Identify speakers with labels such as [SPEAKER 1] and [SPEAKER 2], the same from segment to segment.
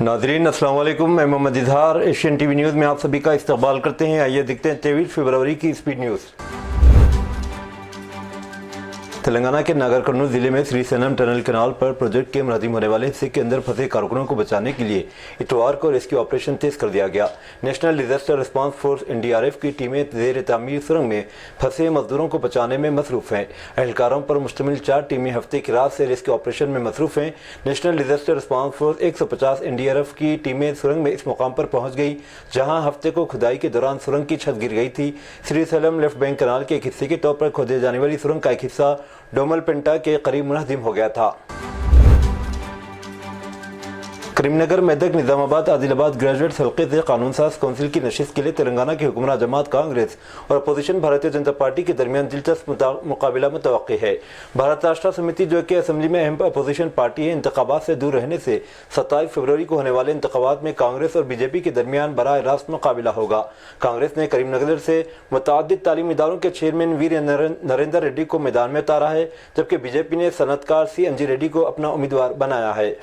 [SPEAKER 1] नाजरीन अस्सलाम वालेकुम, मैं Mohammad Izhar Asian TV news में आप सभी का इस्तकबाल करते हैं। आइए देखते हैं 23 फरवरी की स्पीड न्यूज़। तेलंगाना के नागर कर्नूल जिले में श्री सेनम टनल कैनाल पर प्रोजेक्ट के मुनहदिम होने वाले हिस्से के अंदर फंसे कारकुनों को बचाने के लिए इतवार को रेस्क्यू ऑपरेशन तेज कर दिया गया। National disaster response force NDRF की टीमें जेर तामीर सुरंग में फंसे मजदूरों को बचाने में मसरूफ हैं। एहलकारों पर मुश्तमिल 4 टीमें हफ्ते की रात से रेस्क्यू ऑपरेशन में मसरूफ हैं। National disaster response force 150 NDRF की टीमें सुरंग में इस मुकाम पर पहुंच गई जहां हफ्ते को खुदाई के दौरान सुरंग की छत गिर गई थी। Shri Salem left bank canal के एक हिस्से के तौर पर खोदे जाने वाली सुरंग का एक हिस्सा डोमल पेंटा के करीब मुनहदिम हो गया था। करीमनगर, मेदक, निजामाबाद, आदिलाबाद ग्रेजुएट हल्के से कानून साज कौंसिल की नशिस्त के लिए तेलंगाना की हुक्मरान जमात कांग्रेस और अपोजिशन भारतीय जनता पार्टी के दरमियान दिलचस्प मुकाबला मुतवक्की है। भारत राष्ट्र समिति जो कि असम्बली में अहम अपोजिशन पार्टी है, इंतखाबात से दूर रहने से 27 फरवरी को होने वाले इंतखाबात में कांग्रेस और बीजेपी के दरमियान बराह रास्त मुकाबला होगा। कांग्रेस ने करीमनगर से मुतअद्दिद तालीमी इदारों के चेयरमैन वीर नरेंद्र रेड्डी को मैदान में उतारा है, जबकि बीजेपी ने सनतकार CNG रेड्डी को अपना उम्मीदवार बनाया है।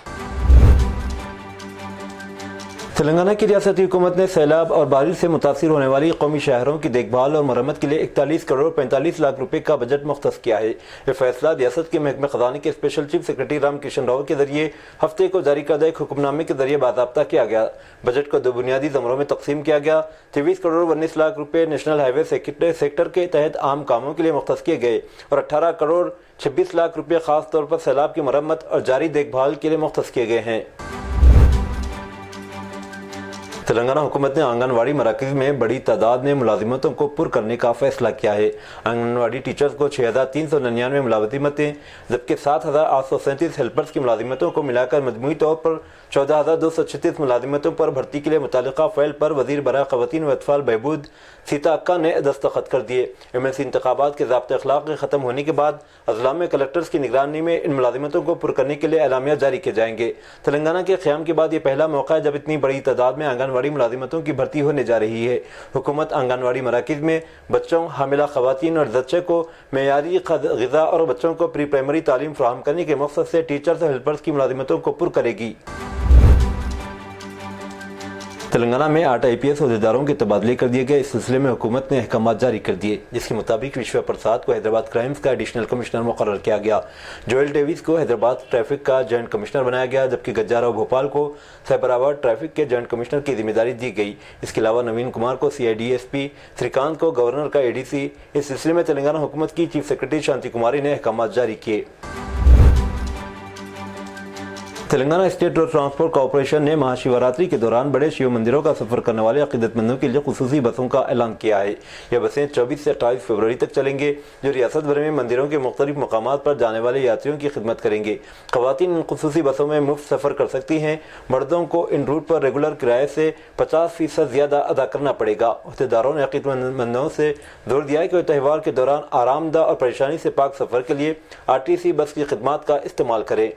[SPEAKER 1] तेलंगाना की रियासती हुकूमत ने सैलाब और बारिश से मुतासिर होने वाली कौमी शहरों की देखभाल और मरम्मत के लिए 41 करोड़ 45 लाख रुपए का बजट मुख्तस किया है। यह फैसला रियासत के महकमे खजाने के special chief secretary Ram Kishan Rao के जरिए हफ्ते को जारी करदा एक हुक्मनामे के जरिए बाज़ाब्ता किया गया। बजट को 2 बुनियादी ज़मरों में तकसीम किया गया। 23 करोड़ 19 लाख रुपए नेशनल हाईवे सेक्टर के तहत आम कामों के लिए मुख्तस किए गए और 18 करोड़ 26 लाख रुपए खास तौर पर सैलाब की मरम्मत और जारी देखभाल के लिए मुख्तस किए गए हैं। तेलंगाना हुकूमत ने आंगनवाड़ी मराकज़ में बड़ी तादाद में मुलाजिमतों को पुर करने का फैसला किया है। आंगनवाड़ी टीचर्स को 6399 मुलाजिमतें जबकि 7837 हेल्पर्स की मुलाजिमतों को मिलाकर मजमूई तौर पर 14236 मुलाजिमतों पर भर्ती के लिए मुतालिका फ़ैल पर वज़ीर बराए ख़वातीन व अतफ़ाल बहबूद सीता अक्का ने दस्तखत कर दिए। MLC इंतखाबात के ज़ाब्ते अखलाक के ख़त्म होने के बाद अज़ला में कलेक्टर्स की निगरानी में इन मुलाजिमतों को पुर करने के लिए एलामिया जारी किए जाएंगे। तेलंगाना के क़याम के बाद ये पहला मौका है जब इतनी बड़ी तादाद में आंगनवाड़ी मुलाजिमतों की भर्ती होने जा रही है। हुकूमत आंगनवाड़ी मराकज़ में बच्चों, हामिला ख़वातीन और जच्चे को मेयारी ग़िज़ा और बच्चों को प्री प्राइमरी तालीम फ़राहम करने के मकसद से टीचर्स और हेल्पर्स की मुलाजिमतों को पुर करेगी। तेलंगाना में 8 IPS अहदेदारों के तबादले कर दिए गए। इस सिलसिले में हुकूमत ने अहकाम जारी कर दिए, जिसके मुताबिक विश्वा प्रसाद को हैदराबाद क्राइम्स का एडिशनल कमिश्नर मुकर्रर किया गया। जोएल डेविस को हैदराबाद ट्रैफिक का जॉइंट कमिश्नर बनाया गया, जबकि गज्जाराव भोपाल को साइबराबाद ट्रैफिक के जॉइंट कमिश्नर की जिम्मेदारी दी गई। इसके अलावा नवीन कुमार को CID SP, श्रीकांत को गवर्नर का ADC। इस सिलसिले में तेलंगाना हुकूमत की चीफ सेक्रेटरी शांति कुमारी ने अहकाम जारी किए। Telangana state road transport corporation ने महाशिवरात्रि के दौरान बड़े शिव मंदिरों का सफर करने वाले अकीदतमंदों के लिए खुसूसी बसों का ऐलान किया है। यह बसें 24 से 28 फरवरी तक चलेंगे, जो रियासत भर में मंदिरों के मुख्तलिफ मकामात पर जाने वाले यात्रियों की खिदमत करेंगे। ख़वातीन इन खुसूसी बसों में मुफ्त सफर कर सकती हैं। मर्दों को इन रूट पर रेगुलर किराए से 50% ज़्यादा अदा करना पड़ेगा। अहदेदारों ने अकीदतमंदों से जोर दिया है कि त्यौहार के दौरान आरामदा और परेशानी से पाक सफर के लिए RTC बस की खिदमात का इस्तेमाल करें।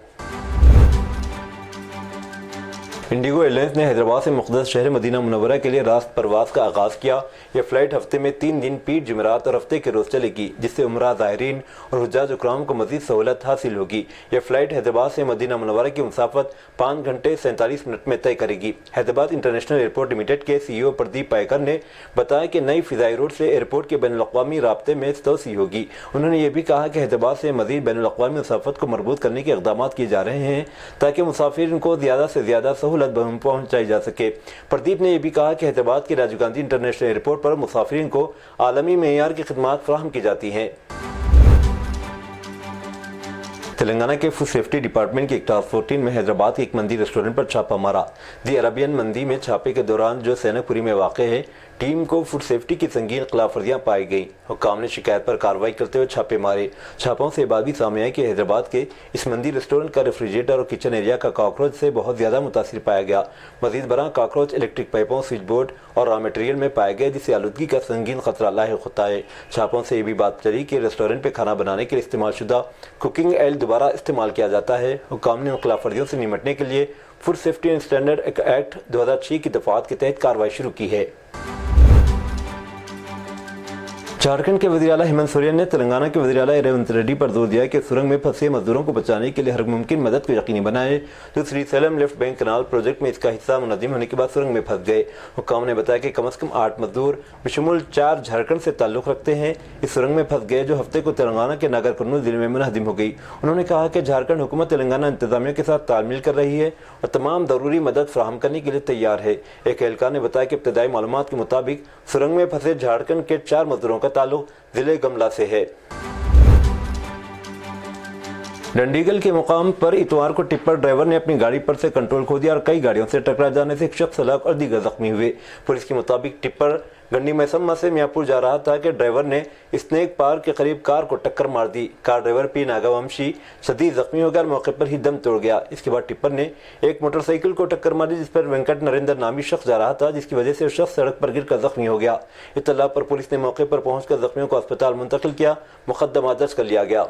[SPEAKER 1] इंडिगो एयरलाइंस ने हैदराबाद से मुक़द्दस शहर मदीना मुनव्वरा के लिए रास्त परवाज़ का आगाज़ किया। यह फ़्लाइट हफ्ते में 3 दिन पीर जुमेरात और हफ्ते के रोज़ चलेगी, जिससे उमरा ज़ायरीन और हुज्जाज उकराम को मज़ीद सहूलत हासिल होगी। यह फ़्लाइट हैदराबाद से मदीना मुनव्वरा की मुसाफत 5 घंटे 47 मिनट में तय करेगी। हैदराबाद इंटरनेशनल एयरपोर्ट लिमिटेड के CEO प्रदीप पायकर ने बताया कि नई फ़िज़ाई रोड से एयरपोर्ट के बैनुल-अक़वामी राब्ते में तोसी होगी। उन्होंने ये भी कहा कि हैदराबाद से मज़ीद बैनुल-अक़वामी मुसाफत को मरबूत करने के इक़दाम किए जा रहे हैं ताकि मुसाफिर को ज़्यादा से ज़्यादा पहुंचाई जा सके। प्रदीप ने यह भी कहा कि हैदराबाद के राजीव गांधी इंटरनेशनल एयरपोर्ट पर मुसाफिरीन को आलमी मेयार की खिदमत फराहम की जाती हैं। तेलंगाना के फूड सेफ्टी डिपार्टमेंट की एक टास्क फोर्स टीम में हैदराबाद के एक मंदी रेस्टोरेंट पर छापा मारा। दी अरबियन मंदी में छापे के दौरान जो सैनकपुरी में वाक़ है, टीम को फूड सेफ्टी की संगीन खिलाफवर्जियां पाई गई। हुक्काम ने शिकायत पर कार्रवाई करते हुए छापे मारे। छापों से बात भी सामने आई कि हैदराबाद के इस मंदी रेस्टोरेंट का रेफ्रिजरेटर और किचन एरिया का कॉकरोच से बहुत ज़्यादा मुतासिर पाया गया। मजीद बरआं कॉकरोच इलेक्ट्रिक पाइपों, स्विच बोर्ड और रॉ मटेरियल में पाए गए, जिससे आलूदगी का संगीन खतरा लाहिक होता है। छापों से ये भी बात चली कि रेस्टोरेंट पर खाना बनाने के लिए इस्तेमाल शुदा कुकिंग ऑयल दोबारा इस्तेमाल किया जाता है। हुक्काम ने खिलाफवर्जियों से निपटने के लिए food safety and standard act 2006 की दफात के तहत कार्रवाई शुरू की है। झारखंड के वज़ीर आला हेमंत सोरेन ने तेलंगाना के वज़ीर आला रेवंत रेड्डी पर जोर दिया कि सुरंग में फंसे मजदूरों को बचाने के लिए हर मुमकिन मदद को यकीनी बनाए जो श्रीशैलम लेफ्ट बैंक कनाल प्रोजेक्ट में इसका हिस्सा मुनज़्ज़म होने के बाद सुरंग में फंस गए। हुक्काम ने बताया कि कम से कम 8 मजदूर बशमूल 4 झारखंड से ताल्लुक़ रखते हैं इस सुरंग में फंस गए जो हफ्ते को तेलंगाना के नागर कर्नूल जिले में मुनहदिम हो गई। उन्होंने कहा कि झारखंड हुकूमत तेलंगाना इंतजामिया के साथ तालमेल कर रही है और तमाम ज़रूरी मदद फराहम करने के लिए तैयार है। एक एहलकार ने बताया कि इब्तदाई मालूमात के मुताबिक सुरंग में फंसे झारखंड के 4 मजदूरों का ताल्लुक जिले गमला से है। डंडीगल के मुकाम पर इतवार को टिप्पर ड्राइवर ने अपनी गाड़ी पर से कंट्रोल खो दिया और कई गाड़ियों से टकरा जाने से एक शख्स हलाक और दीगर जख्मी हुए। पुलिस के मुताबिक टिप्पर गंडी मैसम्मा से मियाँपुर जा रहा था कि ड्राइवर ने स्नेक पार्क के करीब कार को टक्कर मार दी। कार ड्राइवर पी नागावंशी शदीद जख्मी होकर मौके पर ही दम तोड़ गया। इसके बाद टिप्पर ने एक मोटरसाइकिल को टक्कर मारी जिस पर वेंकट नरेंद्र नामी शख्स जा रहा था जिसकी वजह से शख्स सड़क पर गिरकर जख्मी हो गया। इत्तला पर पुलिस ने मौके पर पहुंचकर जख्मियों को अस्पताल मुंतकिल किया। मुकदमा दर्ज कर लिया गया।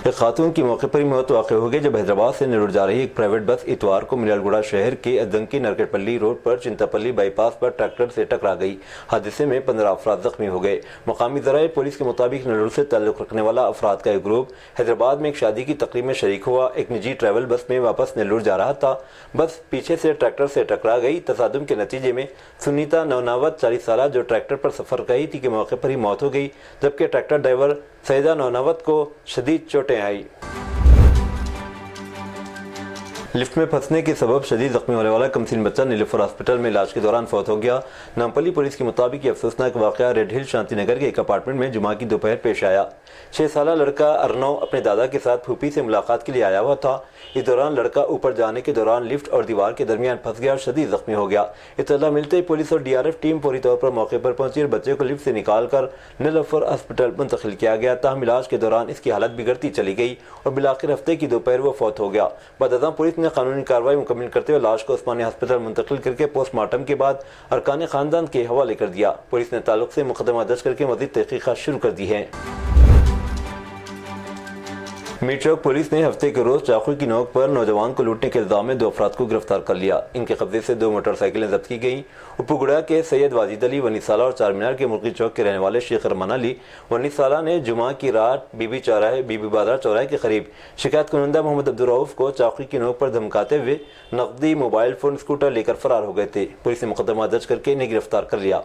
[SPEAKER 1] एक खातून की मौके पर ही मौत वाक़ई हो गई जब हैदराबाद से नेरुल जा रही एक प्राइवेट बस इतवार को मिलालगुड़ा शहर के अदंकी नरकटपल्ली रोड पर चिंतापल्ली बाईपास पर ट्रैक्टर से टकरा गई। हादसे में 15 अफराद जख्मी हो गए। मकामी ज़राए पुलिस के मुताबिक नेरुल से ताल्लुक़ रखने वाला अफराद का एक ग्रुप हैदराबाद में एक शादी की तकरीब में शरीक हुआ। एक निजी ट्रैवल बस में वापस नेरुल जा रहा था। बस पीछे से ट्रैक्टर से टकरा गई। तसादुम के नतीजे में सुनीता नौनावत 40 साल जो ट्रैक्टर पर सफ़र गई थी कि मौके पर ही मौत हो गई जबकि ट्रैक्टर ड्राइवर सईदा नौनावत को शदीद चोटें आई। लिफ्ट में फंसने के सबब शदीद जख्मी होने वाला कमसीन बच्चा नीलोफर हॉस्पिटल में इलाज के दौरान फौत हो गया। नामपल्ली पुलिस के मुताबिक अफसोसनाक वाक़या रेड हिल शांति नगर के एक अपार्टमेंट में जुमा की दोपहर पेश आया। 6 साल लड़का अर्नव अपने दादा के साथ फूफी से मुलाकात के लिए आया हुआ था। इस दौरान लड़का ऊपर जाने के दौरान लिफ्ट और दीवार के दरमियान फंस गया और शदीद जख्मी हो गया। इत्तला मिलते ही पुलिस और DRF टीम पूरी तौर पर मौके पर पहुंची और बच्चे को लिफ्ट से निकाल कर नीलोफर हॉस्पिटल मुंतकिल किया गया। ताहम इलाज के दौरान इसकी हालत बिगड़ती चली गई और बिलाखिर हफ्ते की दोपहर वो फौत हो गया। बदअज़ां पुलिस ने कानूनी कार्रवाई मुकम्मल करते हुए लाश को उस्मानिया हॉस्पिटल मुंतकिल करके पोस्टमार्टम के बाद अरकान खानदान के हवाले कर दिया। पुलिस ने ताल्लुक से मुकदमा दर्ज करके मज़ीद तहकीक़ात शुरू कर दी है। मीर चौक पुलिस ने हफ्ते के रोज चाकू की नोक पर नौजवान को लूटने के इल्जाम में 2 अफराद को गिरफ्तार कर लिया। इनके कब्जे से 2 मोटरसाइकिलें जब्त की गई। उपगुड़ा के सैयद वाजिद अली 19 साल और चारमीनार के मुर्गी चौक के रहने वाले शेख रमान अली 19 साल ने जुमा की रात बीबी बाजार चौराहे के करीब शिकायत कुनंदा मोहम्मद अब्दुल रऊफ को चाकू की नोक पर धमकाते हुए नकदी, मोबाइल फोन, स्कूटर लेकर फरार हो गए थे। पुलिस ने मुकदमा दर्ज करके इन्हें गिरफ्तार कर लिया।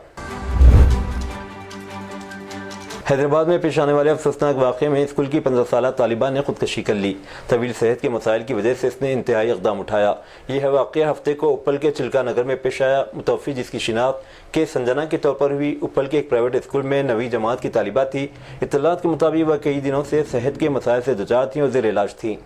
[SPEAKER 1] हैदराबाद में पेश आने वाले अफसोसनाक वाक़े में स्कूल की 15 साल तालिबा ने खुदकशी कर ली। तवील सेहत के मसाइल की वजह से इसने इंतहाई इक़दाम उठाया। यह वाक़या हफ्ते को उप्पल के चिल्का नगर में पेश आया। मुतवफ़ी जिसकी शिनाख्त के संजना के तौर पर हुई उप्पल के एक प्राइवेट स्कूल में 9वीं जमात की तालिबा थी। इत्तलात के मुताबिक वह कई दिनों से सेहत के मसाइल से दुचार थी और ज़ेर इलाज थी।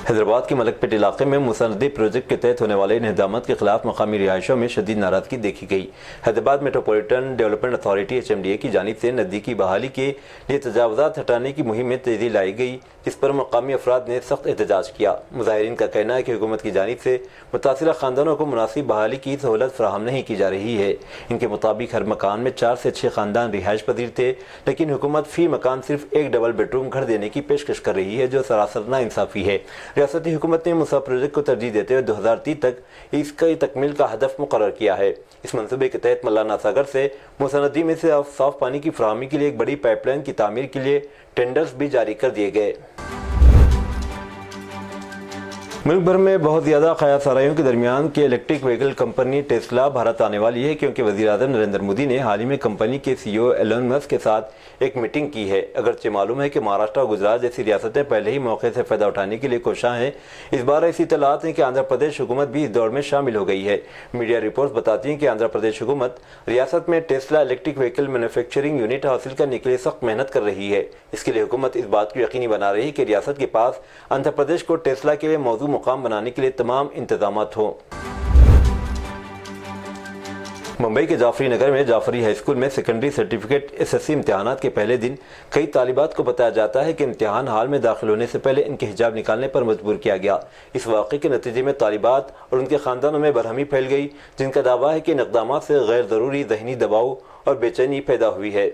[SPEAKER 1] हैदराबाद के मलकपेट इलाके में मुसनदी प्रोजेक्ट के तहत होने वाले इनहदामत के खिलाफ मकामी रिहायशों में शदीद नाराजगी देखी गई। Hyderabad metropolitan development authority HMDA की जानिब से नज़दीकी बहाली के लिए तजावज़ात हटाने की मुहिम में तेज़ी लाई गई जिस पर मकामी अफराद ने सख्त एहतजाज किया। मुजाहिरीन का कहना है कि हुकूमत की जानिब से मुतासिरा ख़ानदानों को मुनासिब बहाली की सहूलत फराहम नहीं की जा रही है। इनके मुताबिक हर मकान में 4 से 6 ख़ानदान रिहाइश पजीर थे लेकिन हुकूमत फ़ी मकान सिर्फ एक डबल बेडरूम घर देने की पेशकश कर रही है जो सरासर नाइंसाफ़ी है। रियासती हुकूमत ने मुसा प्रोजेक्ट को तरजीह देते हुए 2030 तक इसकी तकमील का हदफ मुकर्रर किया है। इस मंसूबे के तहत मल्लाना सागर से मूसा नदी में से साफ पानी की फराहमी के लिए एक बड़ी पाइपलाइन की तामीर के लिए टेंडर्स भी जारी कर दिए गए। मुल्क भर में बहुत ज़्यादा ख़यासाराइयों के दरमियान की electric vehicle company Tesla Bharat आने वाली है क्योंकि वज़ीर-ए-आज़म नरेंद्र मोदी ने हाल ही में कंपनी के CEO एलन मस्क के साथ एक मीटिंग की है। अगरचे मालूम है कि महाराष्ट्र और गुजरात जैसी रियासतें पहले ही मौके से फ़ायदा उठाने के लिए कोशां हैं। इस बार ऐसी इत्तलात हैं कि आंध्र प्रदेश हुकूमत भी इस दौड़ में शामिल हो गई है। मीडिया रिपोर्ट्स बताती हैं कि आंध्र प्रदेश हुकूमत रियासत में Tesla electric vehicle manufacturing unit हासिल करने के लिए सख्त मेहनत कर रही है। इसके लिए हुकूमत इस बात को यकीनी बना रही है कि रियासत के पास आंध्र प्रदेश को टेस्ला के लिए मौजूद मुकाम बनाने के लिए तमाम इंतजामात हों। मुंबई के जाफरी नगर में जाफरी हाई स्कूल में सेकेंडरी सर्टिफिकेट SSC इम्तिहानात के पहले दिन कई तालिबात को बताया जाता है कि इम्तिहान हाल में दाखिल होने से पहले इनके हिजाब निकालने पर मजबूर किया गया। इस वाक़े के नतीजे में तालिबात और उनके ख़ानदानों में बरहमी फैल गई जिनका दावा है कि इन इक़दामात से गैर ज़रूरी ज़हनी दबाव और बेचैनी पैदा हुई है।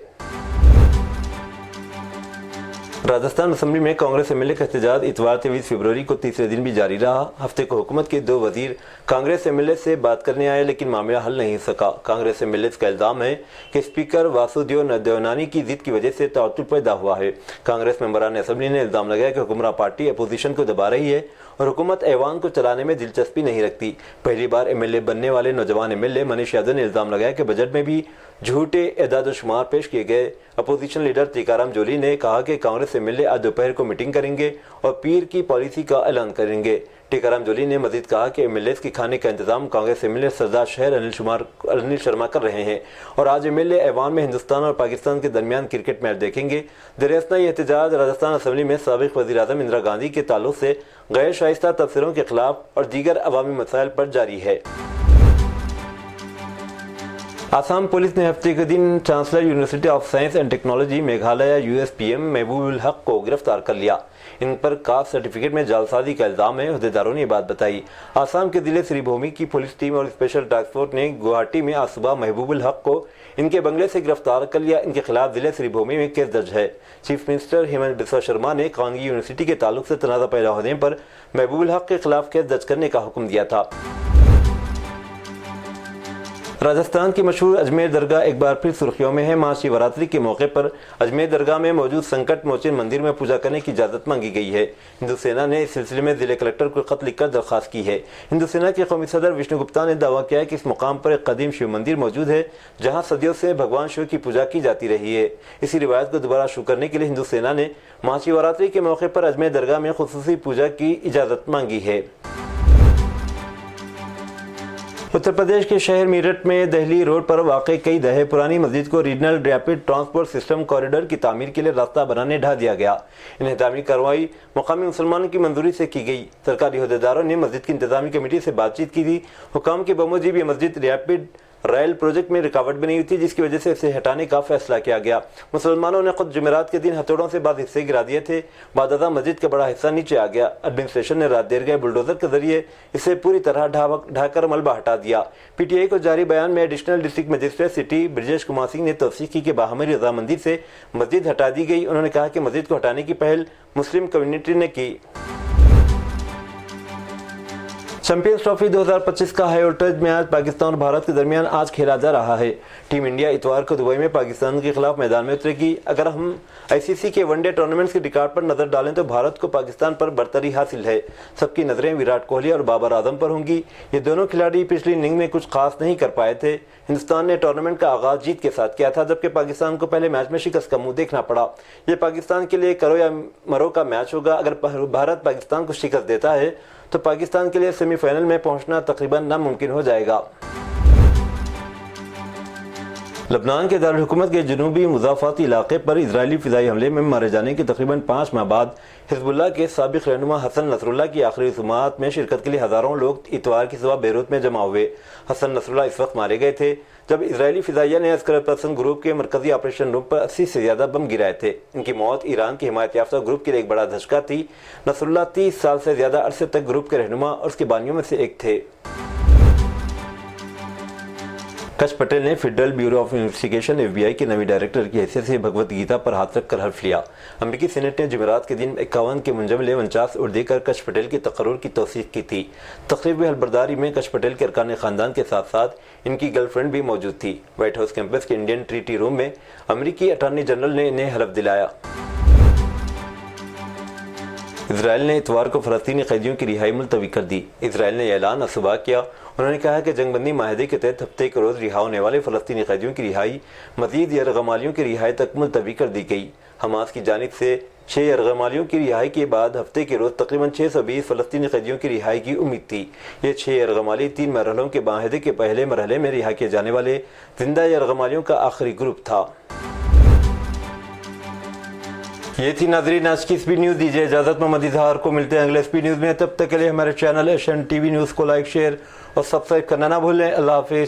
[SPEAKER 1] राजस्थान असम्बली में कांग्रेस एमएलए का एहतजाज इतवार 23 फरवरी को तीसरे दिन भी जारी रहा। हफ्ते को हुकूमत के 2 वजीर कांग्रेस एमएलए से बात करने आए, लेकिन मामला हल नहीं हो सका। कांग्रेस एमएलए का इल्जाम है कि स्पीकर वासुदेव देवनानी की जिद की वजह से तअत्तुर पैदा हुआ है। कांग्रेस मेंबरान असम्बली ने इल्जाम लगाया कि हुक्मरान पार्टी अपोजिशन को दबा रही है और हुकूमत ऐवान को चलाने में दिलचस्पी नहीं रखती। पहली बार एमएलए बनने वाले नौजवान एमएलए मनीष यादव ने इल्जाम लगाया कि बजट में भी झूठे एदाद-ओ-शुमार पेश किए गए। अपोजिशन लीडर टीकाराम जोली ने कहा कि कांग्रेस एमएलए आज दोपहर को मीटिंग करेंगे और पीर की पॉलिसी का ऐलान करेंगे। टीकाराम जोली ने मजीद कहा कि एमएलए के खाने का इंतजाम कांग्रेस एमएलए सरदार शहर अनिल शर्मा कर रहे हैं और आज एमएलए ऐवान में हिंदुस्तान और पाकिस्तान के दरमियान क्रिकेट मैच देखेंगे। दरअसल ये एहतजाज राजस्थान असम्बली में साबिक वज़ीर आज़म इंदिरा गांधी के ताल्लुक से गैर शाइस्ता तबसरों के खिलाफ और दीगर अवामी मसाइल पर जारी है। आसाम पुलिस ने हफ्ते के दिन chancellor university of science and technology Meghalaya USPM Mahbubul हक को गिरफ्तार कर लिया। इन पर कास्ट सर्टिफिकेट में जालसाजी का इल्जाम है। अहदेदारों ने ये बात बताई। आसाम के जिले श्रीभूमि की पुलिस टीम और स्पेशल टास्क फोर्स ने गुवाहाटी में आज सुबह महबूबुल हक को इनके बंगले से गिरफ्तार कर लिया। इनके खिलाफ जिले श्रीभूमि में केस दर्ज है। चीफ मिनिस्टर हेमंत बिस्वा शर्मा ने कांगी यूनिवर्सिटी के ताल्लुक से तनाज़ा पैदा होने पर महबूबुल हक के खिलाफ केस दर्ज करने का हुक्म दिया था। राजस्थान की मशहूर अजमेर दरगाह एक बार फिर सुर्खियों में है। महाशिवरात्रि के मौके पर अजमेर दरगाह में मौजूद संकट मोचन मंदिर में पूजा करने की इजाज़त मांगी गई है। हिंदू सेना ने इस सिलसिले में जिले कलेक्टर को खत लिखकर दरख्वास्त की है। हिंदू सेना के कौमी सदर विष्णु गुप्ता ने दावा किया है कि इस मुकाम पर एक कदीम शिव मंदिर मौजूद है जहाँ सदियों से भगवान शिव की पूजा की जाती रही है। इसी रिवायत को दोबारा शुरू करने के लिए हिंदू सेना ने महाशिवरात्रि के मौके पर अजमेर दरगाह में खुसूसी पूजा की इजाज़त मांगी है। उत्तर प्रदेश के शहर मीरठ में दहली रोड पर वाक़ई कई दहाई पुरानी मस्जिद को regional rapid transport system corridor की तामीर के लिए रास्ता बनाने ढा दिया गया। इन इंतजामी कार्रवाई मुकामी मुसलमानों की मंजूरी से की गई। सरकारी अहदेदारों ने मस्जिद की इंतजामी कमेटी से बातचीत की थी। हुकाम के बमूजिब ये मस्जिद रैपिड रेल प्रोजेक्ट में रुकावट बनी हुई थी, जिसकी वजह से इसे हटाने का फैसला किया गया। मुसलमानों ने खुद जुमेरात के दिन हथौड़ों से बाद हिस्से गिरा दिए थे। बाद मस्जिद का बड़ा हिस्सा नीचे आ गया। एडमिनिस्ट्रेशन ने रात देर गए बुलडोजर के जरिए इसे पूरी तरह ढाकर मलबा हटा दिया। PTI को जारी बयान में additional district magistrate city Brajesh Kumar Singh ने तौसीक की कि बाहमी रजामंदी से मस्जिद हटा दी गई। उन्होंने कहा कि मस्जिद को हटाने की पहल मुस्लिम कम्युनिटी ने की। चैंपियंस ट्रॉफी 2025 का हाई वोल्टेज मैच पाकिस्तान और भारत के दरमियान आज खेला जा रहा है। टीम इंडिया इतवार को दुबई में पाकिस्तान के खिलाफ मैदान में उतरेगी। अगर हम ICC के वनडे टूर्नामेंट्स के रिकॉर्ड पर नजर डालें तो भारत को पाकिस्तान पर बरतरी हासिल है। सबकी नजरें विराट कोहली और बाबर आजम पर होंगी। ये दोनों खिलाड़ी पिछली इनिंग में कुछ खास नहीं कर पाए थे। हिंदुस्तान ने टूर्नामेंट का आगाज जीत के साथ किया था, जबकि पाकिस्तान को पहले मैच में शिकस्त का मुंह देखना पड़ा। ये पाकिस्तान के लिए करो या मरो का मैच होगा। अगर भारत पाकिस्तान को शिकस्त देता है तो पाकिस्तान के लिए सेमीफाइनल में पहुंचना तकरीबन नामुमकिन हो जाएगा। लबनान के दारुल हुकूमत के जनूबी मुजाफाती इलाके पर इजरायली फिजाई हमले में मारे जाने के तकरीबन 5 माह बाद हिजबुल्लाह के साबिक रहनुमा हसन नसरुल्लाह की आखिरी रसूमात में शिरकत के लिए हज़ारों लोग इतवार की सुबह बेरूत में जमा हुए। हसन नसरुल्लाह इस वक्त मारे गए थे जब इजरायली फिजाइया ने अस्कर पर्सन ग्रुप के मरकजी ऑपरेशन रूम पर 80 से ज़्यादा बम गिराए थे। इनकी मौत ईरान की हिमायत याफ्ता ग्रुप के लिए एक बड़ा धचका थी। नसरुल्लाह 30 साल से ज़्यादा अरसे तक ग्रुप के रहनुमा और उसके बानियों में से एक थे। कश पटेल ने federal bureau of investigation FBI के नवी डायरेक्टर की हैसियत से भगवत गीता पर हाथ रखकर हल्फ लिया। अमेरिकी सेनेट ने जुमेरात के दिन 51 के मुंजमले 49 वोट देकर कश पटेल की तकर्रुर की तौसीक की थी। तकरीब हलबरदारी में कश पटेल के अरकान खानदान के साथ साथ इनकी गर्लफ्रेंड भी मौजूद थी। व्हाइट हाउस कैंपस के इंडियन ट्रीटी रूम में अमेरिकी अटॉर्नी जनरल ने इन्हें हलफ दिलाया। इसराइल ने इतवार को फ़लस्तीनी कैदियों की रिहाई मुलतवी कर दी। इसराइल ने यह ऐलान आज सुबह किया। उन्होंने कहा कि जंगबंदी माहदे के तहत हफ्ते के रोज़ रिहा होने वाले फ़लस्तीनी कैदियों की रिहाई मज़ीद यरगमालियों की रिहाई तक मुलतवी कर दी गई। हमास की जानिब से 6 यरगमालियों की रिहाई के बाद हफ्ते के रोज़ तकरीबन 620 फ़लस्तीनी कैदियों की रिहाई की उम्मीद थी। ये 6 यरगमाली 3 मरहलों के माहदे के पहले मरहले में रिहा किए जाने वाले जिंदा यरगमालियों का आखिरी ग्रुप था। ये थी नाज़रीन आज की स्पीड न्यूज़। दीजिए इजाज़त, मोहम्मद इजहार को मिलते हैं अगले स्पीड न्यूज़ में। तब तक के लिए हमारे चैनल एशियन TV न्यूज़ को लाइक, शेयर और सब्सक्राइब करना ना भूलें। अल्लाह हाफिज़।